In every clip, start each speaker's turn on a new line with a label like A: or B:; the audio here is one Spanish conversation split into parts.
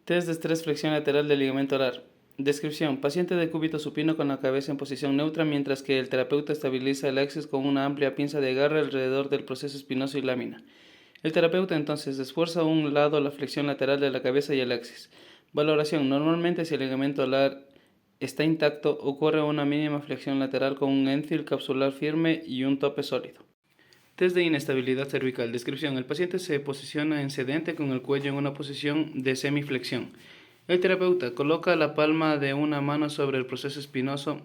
A: Test de estrés flexión lateral del ligamento alar. Descripción. Paciente de cúbito supino con la cabeza en posición neutra mientras que el terapeuta estabiliza el axis con una amplia pinza de agarre alrededor del proceso espinoso y lámina. El terapeuta entonces esfuerza a un lado la flexión lateral de la cabeza y el axis. Valoración. Normalmente si el ligamento alar está intacto, ocurre una mínima flexión lateral con un enfield capsular firme y un tope sólido. Test de inestabilidad cervical. Descripción. El paciente se posiciona en sedente con el cuello en una posición de semiflexión. El terapeuta coloca la palma de una mano sobre el proceso espinoso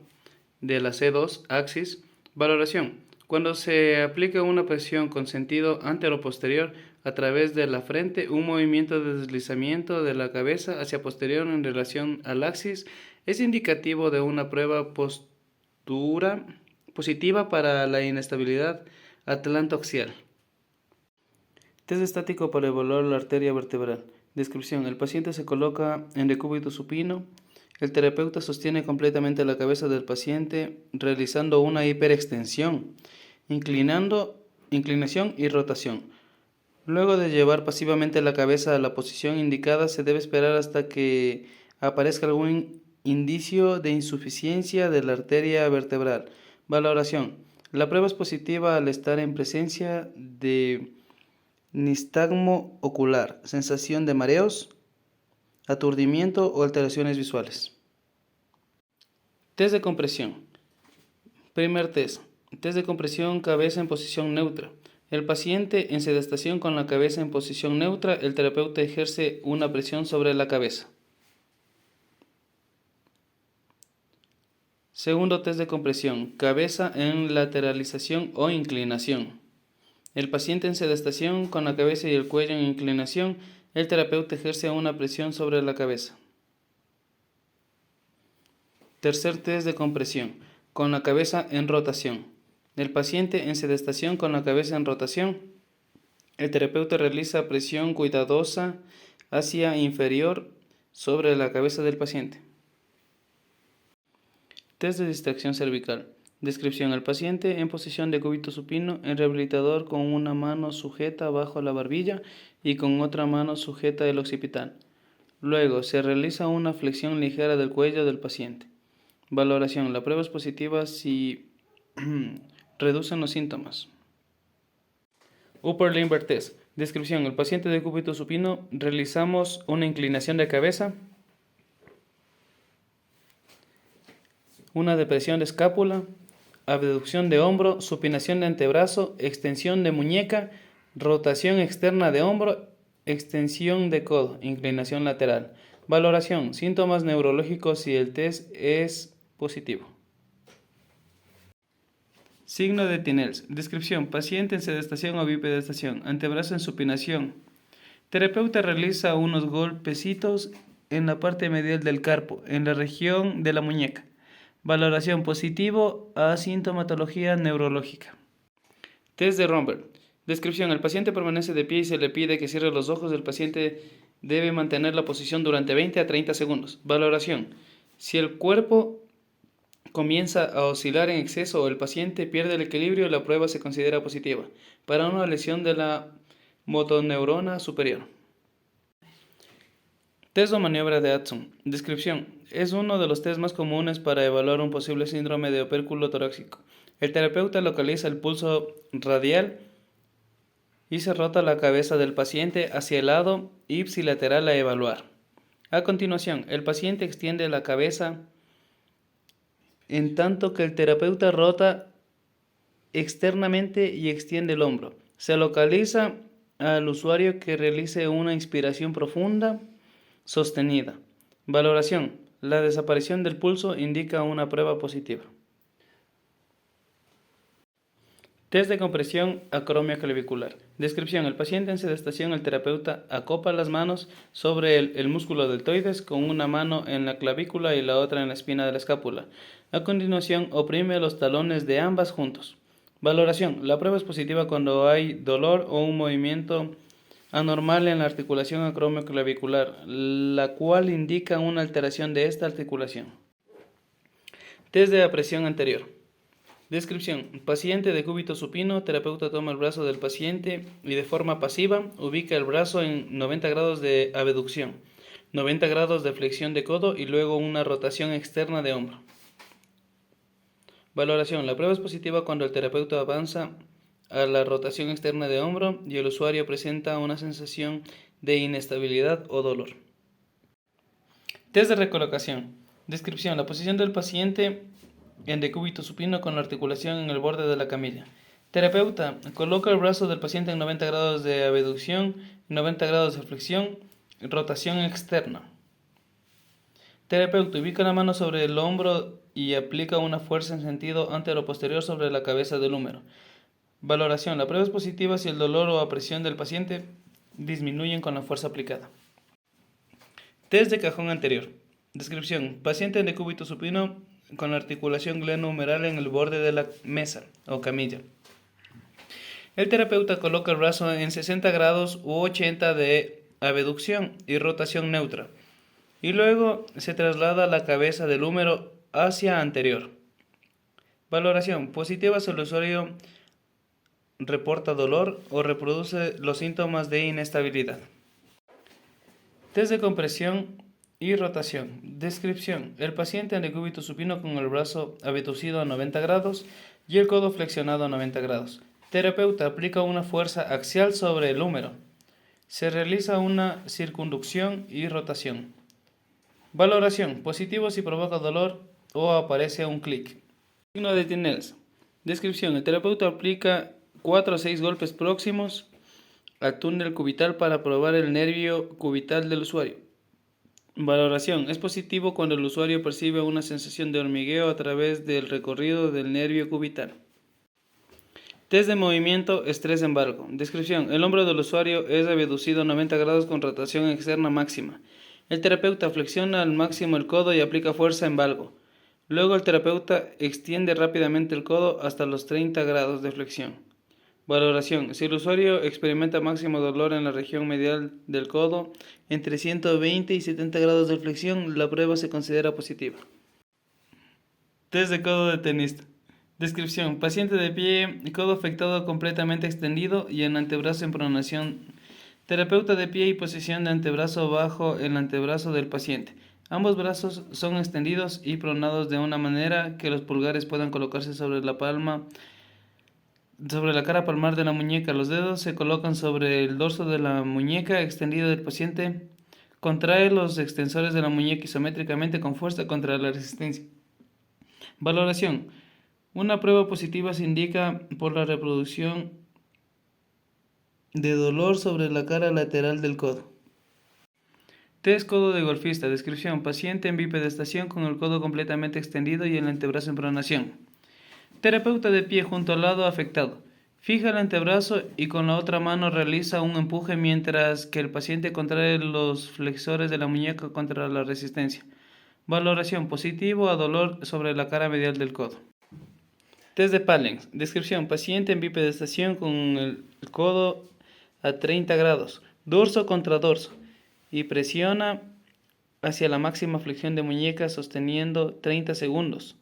A: de la C2 axis. Valoración. Cuando se aplica una presión con sentido antero-posterior a través de la frente, un movimiento de deslizamiento de la cabeza hacia posterior en relación al axis es indicativo de una prueba postura positiva para la inestabilidad atlantoaxial. Test estático para evaluar la arteria vertebral. Descripción. El paciente se coloca en decúbito supino. El terapeuta sostiene completamente la cabeza del paciente realizando una hiperextensión, inclinación y rotación. Luego de llevar pasivamente la cabeza a la posición indicada, se debe esperar hasta que aparezca algún indicio de insuficiencia de la arteria vertebral. Valoración. La prueba es positiva al estar en presencia de nistagmo ocular, sensación de mareos, aturdimiento o alteraciones visuales. Test de compresión. Primer test. Test de compresión cabeza en posición neutra. El paciente en sedestación con la cabeza en posición neutra, el terapeuta ejerce una presión sobre la cabeza. Segundo test de compresión, cabeza en lateralización o inclinación. El paciente en sedestación con la cabeza y el cuello en inclinación, el terapeuta ejerce una presión sobre la cabeza. Tercer test de compresión, con la cabeza en rotación. El paciente en sedestación con la cabeza en rotación, el terapeuta realiza presión cuidadosa hacia inferior sobre la cabeza del paciente. Test de distracción cervical. Descripción. El paciente en posición de cúbito supino en rehabilitador con una mano sujeta bajo la barbilla y con otra mano sujeta el occipital. Luego se realiza una flexión ligera del cuello del paciente. Valoración. La prueba es positiva si reducen los síntomas. Upper Limber Test. Descripción. El paciente de cúbito supino realizamos una inclinación de cabeza, una depresión de escápula, abducción de hombro, supinación de antebrazo, extensión de muñeca, rotación externa de hombro, extensión de codo, inclinación lateral. Valoración. Síntomas neurológicos si el test es positivo. Signo de Tinels. Descripción. Paciente en sedestación o bipedestación, antebrazo en supinación. Terapeuta realiza unos golpecitos en la parte medial del carpo, en la región de la muñeca. Valoración. Positivo a sintomatología neurológica. Test de Romberg. Descripción. El paciente permanece de pie y se le pide que cierre los ojos. El paciente debe mantener la posición durante 20 a 30 segundos. Valoración. Si el cuerpo comienza a oscilar en exceso o el paciente pierde el equilibrio, la prueba se considera positiva para una lesión de la motoneurona superior. Test o maniobra de Addison. Descripción. Es uno de los test más comunes para evaluar un posible síndrome de opérculo torácico. El terapeuta localiza el pulso radial y se rota la cabeza del paciente hacia el lado ipsilateral a evaluar. A continuación, el paciente extiende la cabeza en tanto que el terapeuta rota externamente y extiende el hombro. Se localiza al usuario que realice una inspiración profunda sostenida. Valoración. La desaparición del pulso indica una prueba positiva. Test de compresión acromio clavicular. Descripción. El paciente en sedestación, el terapeuta acopa las manos sobre el músculo deltoides con una mano en la clavícula y la otra en la espina de la escápula. A continuación, oprime los talones de ambas juntos. Valoración. La prueba es positiva cuando hay dolor o un movimiento anormal en la articulación acromioclavicular, la cual indica una alteración de esta articulación. Test de apresión anterior. Descripción. Paciente de cúbito supino, terapeuta toma el brazo del paciente y de forma pasiva ubica el brazo en 90 grados de abducción. 90 grados de flexión de codo y luego una rotación externa de hombro. Valoración. La prueba es positiva cuando el terapeuta avanza a la rotación externa de hombro y el usuario presenta una sensación de inestabilidad o dolor. Test de recolocación. Descripción. La posición del paciente en decúbito supino con la articulación en el borde de la camilla. Terapeuta. Coloca el brazo del paciente en 90 grados de abducción, 90 grados de flexión, rotación externa. Terapeuta. Ubica la mano sobre el hombro y aplica una fuerza en sentido antero-posterior sobre la cabeza del húmero. Valoración. La prueba es positiva si el dolor o la presión del paciente disminuyen con la fuerza aplicada. Test de cajón anterior. Descripción. Paciente en decúbito supino con la articulación glenohumeral en el borde de la mesa o camilla. El terapeuta coloca el brazo en 60 grados u 80 de abducción y rotación neutra, y luego se traslada la cabeza del húmero hacia anterior. Valoración. Positiva si el usuario reporta dolor o reproduce los síntomas de inestabilidad. Test de compresión y rotación. Descripción. El paciente en decúbito supino con el brazo abducido a 90 grados y el codo flexionado a 90 grados. Terapeuta aplica una fuerza axial sobre el húmero. Se realiza una circunducción y rotación. Valoración. Positivo si provoca dolor o aparece un clic. Signo de Tinels. Descripción. El terapeuta aplica 4 a 6 golpes próximos al túnel cubital para probar el nervio cubital del usuario. Valoración. Es positivo cuando el usuario percibe una sensación de hormigueo a través del recorrido del nervio cubital. Test de movimiento, estrés en valgo. Descripción. El hombro del usuario es abducido a 90 grados con rotación externa máxima. El terapeuta flexiona al máximo el codo y aplica fuerza en valgo. Luego el terapeuta extiende rápidamente el codo hasta los 30 grados de flexión. Valoración. Si el usuario experimenta máximo dolor en la región medial del codo, entre 120 y 70 grados de flexión, la prueba se considera positiva. Test de codo de tenista. Descripción. Paciente de pie, codo afectado completamente extendido y el antebrazo en pronación. Terapeuta de pie y posición de antebrazo bajo el antebrazo del paciente. Ambos brazos son extendidos y pronados de una manera que los pulgares puedan colocarse sobre la cara palmar de la muñeca. Los dedos se colocan sobre el dorso de la muñeca extendido del paciente. Contrae los extensores de la muñeca isométricamente con fuerza contra la resistencia. Valoración. Una prueba positiva se indica por la reproducción de dolor sobre la cara lateral del codo. Test codo de golfista. Descripción. Paciente en bipedestación con el codo completamente extendido y el antebrazo en pronación. Terapeuta de pie junto al lado afectado. Fija el antebrazo y con la otra mano realiza un empuje mientras que el paciente contrae los flexores de la muñeca contra la resistencia. Valoración. Positivo a dolor sobre la cara medial del codo. Test de Phalenx. Descripción. Paciente en bipedestación con el codo a 30 grados, dorso contra dorso, y presiona hacia la máxima flexión de muñeca sosteniendo 30 segundos.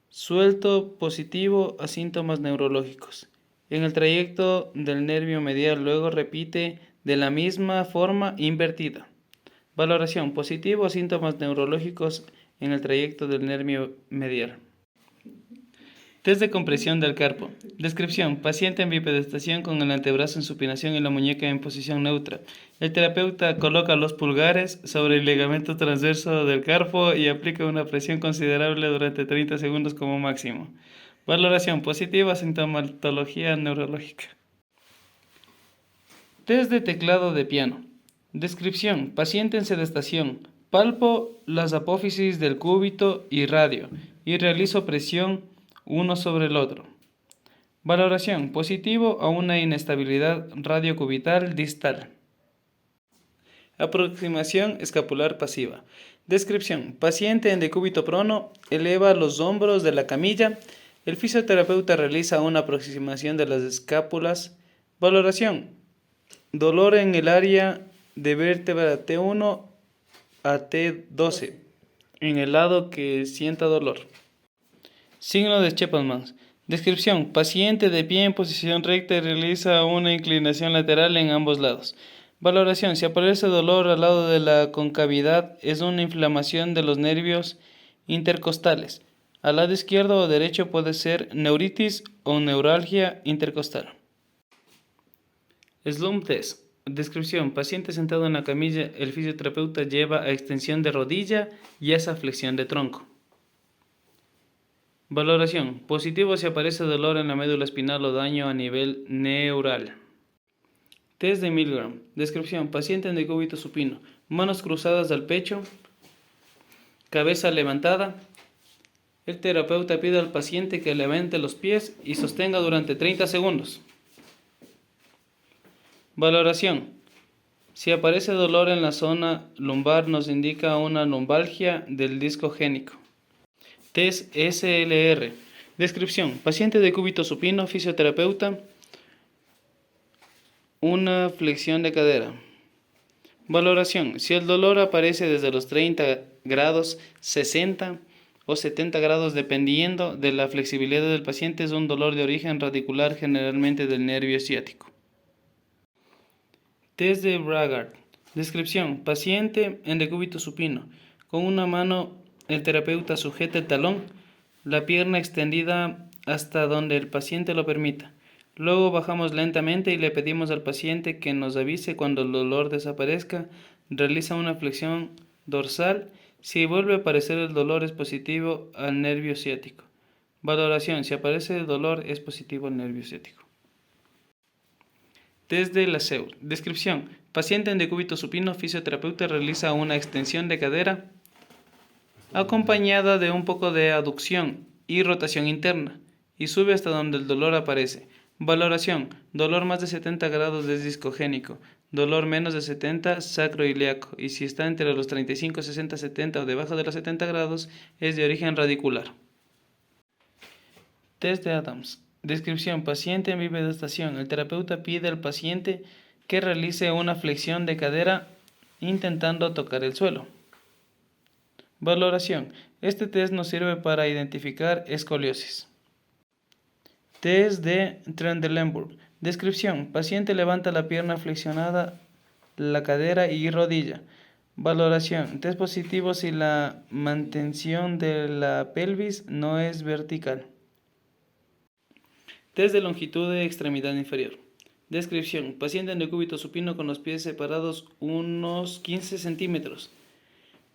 A: Suelto positivo a síntomas neurológicos. En el trayecto del nervio medial luego repite de la misma forma invertida. Valoración. Positivo a síntomas neurológicos en el trayecto del nervio medial. Test de compresión del carpo. Descripción. Paciente en bipedestación con el antebrazo en supinación y la muñeca en posición neutra. El terapeuta coloca los pulgares sobre el ligamento transverso del carpo y aplica una presión considerable durante 30 segundos como máximo. Valoración. Positiva, sintomatología neurológica. Test de teclado de piano. Descripción. Paciente en sedestación. Palpo las apófisis del cúbito y radio y realizo presión uno sobre el otro. Valoración. Positivo a una inestabilidad radiocubital distal. Aproximación escapular pasiva. Descripción. Paciente en decúbito prono eleva los hombros de la camilla. El fisioterapeuta realiza una aproximación de las escápulas. Valoración. Dolor en el área de vértebra T1 a T12 en el lado que sienta dolor. Signo de Chapman. Descripción. Paciente de pie en posición recta y realiza una inclinación lateral en ambos lados. Valoración. Si aparece dolor al lado de la concavidad, es una inflamación de los nervios intercostales. Al lado izquierdo o derecho puede ser neuritis o neuralgia intercostal. Slump test. Descripción. Paciente sentado en la camilla, el fisioterapeuta lleva a extensión de rodilla y esa flexión de tronco. Valoración. Positivo si aparece dolor en la médula espinal o daño a nivel neural. Test de Milgram. Descripción. Paciente en decúbito supino. Manos cruzadas al pecho. Cabeza levantada. El terapeuta pide al paciente que levante los pies y sostenga durante 30 segundos. Valoración. Si aparece dolor en la zona lumbar nos indica una lumbalgia del disco génico. Test SLR. Descripción. Paciente de cúbito supino, fisioterapeuta. Una flexión de cadera. Valoración. Si el dolor aparece desde los 30 grados, 60 o 70 grados dependiendo de la flexibilidad del paciente, es un dolor de origen radicular generalmente del nervio ciático. Test de Braggart. Descripción. Paciente en decúbito supino. Con una mano el terapeuta sujeta el talón, la pierna extendida hasta donde el paciente lo permita. Luego bajamos lentamente y le pedimos al paciente que nos avise cuando el dolor desaparezca. Realiza una flexión dorsal. Si vuelve a aparecer el dolor es positivo al nervio ciático. Valoración. Si aparece el dolor es positivo al nervio ciático. Test de Laseur. Descripción. Paciente en decúbito supino, fisioterapeuta realiza una extensión de cadera acompañada de un poco de aducción y rotación interna y sube hasta donde el dolor aparece. Valoración. Dolor más de 70 grados es discogénico. Dolor menos de 70 sacroiliaco. Y si está entre los 35, 60, 70 o debajo de los 70 grados es de origen radicular. Test de Adams. Descripción. Paciente en bipedestación. El terapeuta pide al paciente que realice una flexión de cadera intentando tocar el suelo. Valoración. Este test nos sirve para identificar escoliosis. Test de Trendelenburg. Descripción. Paciente levanta la pierna flexionada, la cadera y rodilla. Valoración. Test positivo si la mantención de la pelvis no es vertical. Test de longitud de extremidad inferior. Descripción. Paciente en decúbito supino con los pies separados unos 15 centímetros.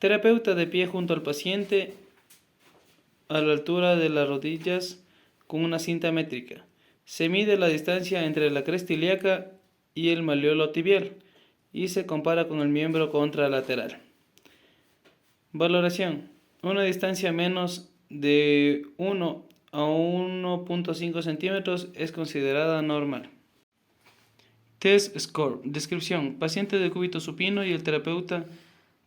A: Terapeuta de pie junto al paciente a la altura de las rodillas con una cinta métrica. Se mide la distancia entre la cresta ilíaca y el malleolo tibial y se compara con el miembro contralateral. Valoración. Una distancia menos de 1 a 1.5 centímetros es considerada normal. Test Score. Descripción. Paciente de cúbito supino y el terapeuta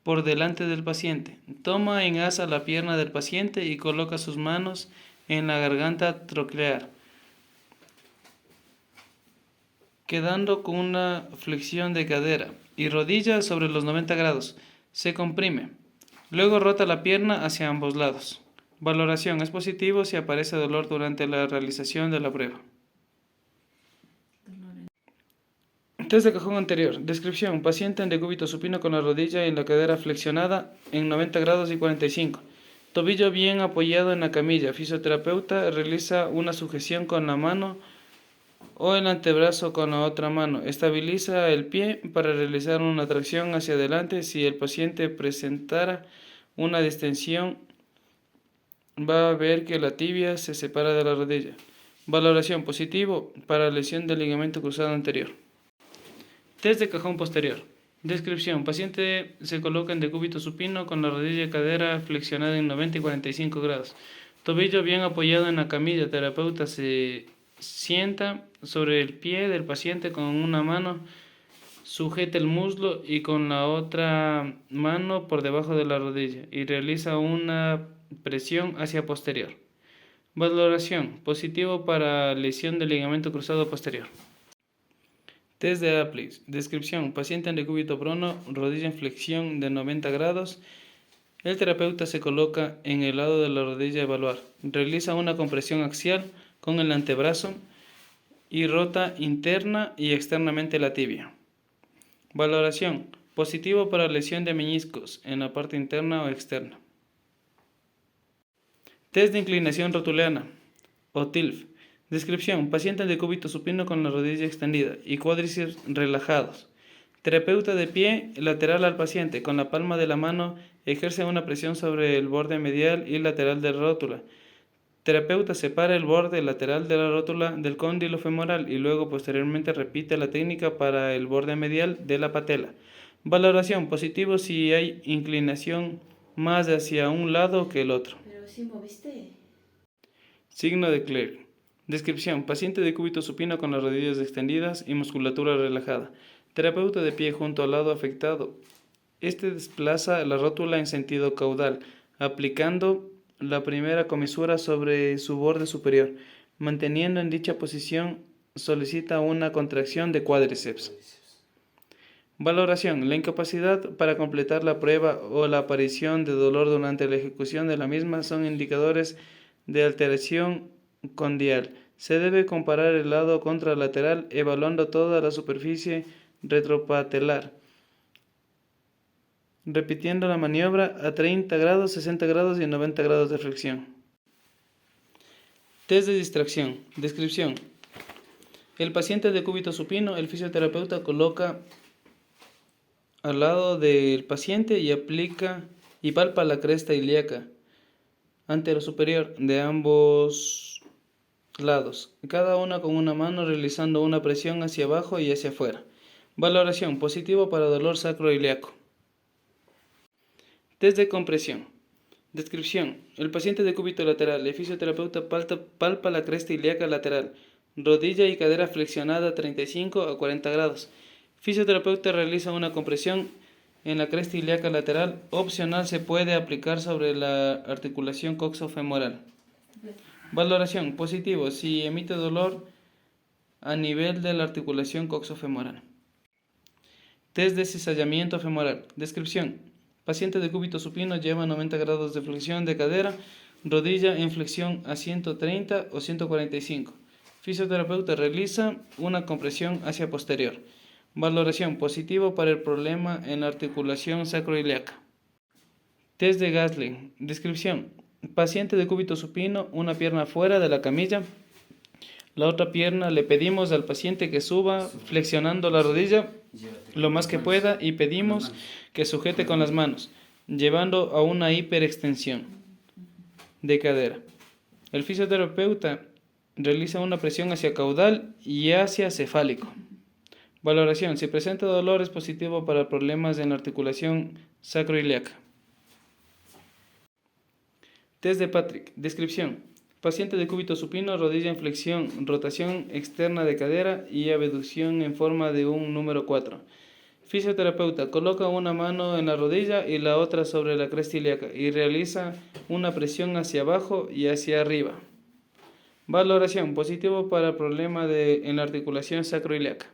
A: por delante del paciente. Toma en asa la pierna del paciente y coloca sus manos en la garganta troclear, quedando con una flexión de cadera y rodilla sobre los 90 grados. Se comprime. Luego rota la pierna hacia ambos lados. Valoración. Es positivo si aparece dolor durante la realización de la prueba. Test de cajón anterior. Descripción. Paciente en decúbito supino con la rodilla y la cadera flexionada en 90 grados y 45. Tobillo bien apoyado en la camilla. Fisioterapeuta realiza una sujeción con la mano o el antebrazo con la otra mano. Estabiliza el pie para realizar una tracción hacia adelante. Si el paciente presentara una distensión, va a ver que la tibia se separa de la rodilla. Valoración. Positivo para lesión del ligamento cruzado anterior. Test de cajón posterior. Descripción. Paciente se coloca en decúbito supino con la rodilla y cadera flexionada en 90 y 45 grados. Tobillo bien apoyado en la camilla. Terapeuta se sienta sobre el pie del paciente con una mano, sujeta el muslo y con la otra mano por debajo de la rodilla y realiza una presión hacia posterior. Valoración. Positivo para lesión del ligamento cruzado posterior. Test de Aplis. Descripción. Paciente en decúbito prono, rodilla en flexión de 90 grados. El terapeuta se coloca en el lado de la rodilla a evaluar. Realiza una compresión axial con el antebrazo y rota interna y externamente la tibia. Valoración. Positivo para lesión de meñiscos en la parte interna o externa. Test de inclinación rotuliana o TILF. Descripción. Paciente de cúbito supino con la rodilla extendida y cuádriceps relajados. Terapeuta de pie lateral al paciente. Con la palma de la mano ejerce una presión sobre el borde medial y lateral de la rótula. Terapeuta separa el borde lateral de la rótula del cóndilo femoral y luego posteriormente repite la técnica para el borde medial de la patela. Valoración. Positivo si hay inclinación más hacia un lado que el otro.
B: Pero sí moviste.
A: Signo de Clear. Descripción. Paciente de cúbito supino con las rodillas extendidas y musculatura relajada. Terapeuta de pie junto al lado afectado. Este desplaza la rótula en sentido caudal, aplicando la primera comisura sobre su borde superior. Manteniendo en dicha posición, solicita una contracción de cuádriceps. Valoración. La incapacidad para completar la prueba o la aparición de dolor durante la ejecución de la misma son indicadores de alteración condial. Se debe comparar el lado contralateral evaluando toda la superficie retropatelar, repitiendo la maniobra a 30 grados, 60 grados y 90 grados de flexión. Test de distracción. Descripción. El paciente de cúbito supino, el fisioterapeuta coloca al lado del paciente y aplica y palpa la cresta ilíaca anterosuperior de ambos lados, cada una con una mano realizando una presión hacia abajo y hacia afuera. Valoración. Positivo para dolor sacroiliaco. Test de compresión. Descripción. El paciente de cúbito lateral, el fisioterapeuta palpa la cresta ilíaca lateral, rodilla y cadera flexionada a 35 a 40 grados. Fisioterapeuta realiza una compresión en la cresta ilíaca lateral. Opcional se puede aplicar sobre la articulación coxofemoral. Valoración. Positivo si emite dolor a nivel de la articulación coxofemoral. Test de cizallamiento femoral. Descripción. Paciente de cúbito supino lleva 90 grados de flexión de cadera, rodilla en flexión a 130 o 145. Fisioterapeuta realiza una compresión hacia posterior. Valoración. Positivo para el problema en la articulación sacroiliaca. Test de Gasling. Descripción. Paciente de cúbito supino, una pierna fuera de la camilla, la otra pierna. Le pedimos al paciente que suba flexionando la rodilla lo más que pueda y pedimos que sujete con las manos, llevando a una hiperextensión de cadera. El fisioterapeuta realiza una presión hacia caudal y hacia cefálico. Valoración. Si presenta dolor es positivo para problemas en la articulación sacroiliaca. Test de Patrick. Descripción. Paciente de cúbito supino, rodilla en flexión, rotación externa de cadera y abducción en forma de un número 4. Fisioterapeuta coloca una mano en la rodilla y la otra sobre la cresta ilíaca y realiza una presión hacia abajo y hacia arriba. Valoración. Positivo para el problema en la articulación sacroiliaca.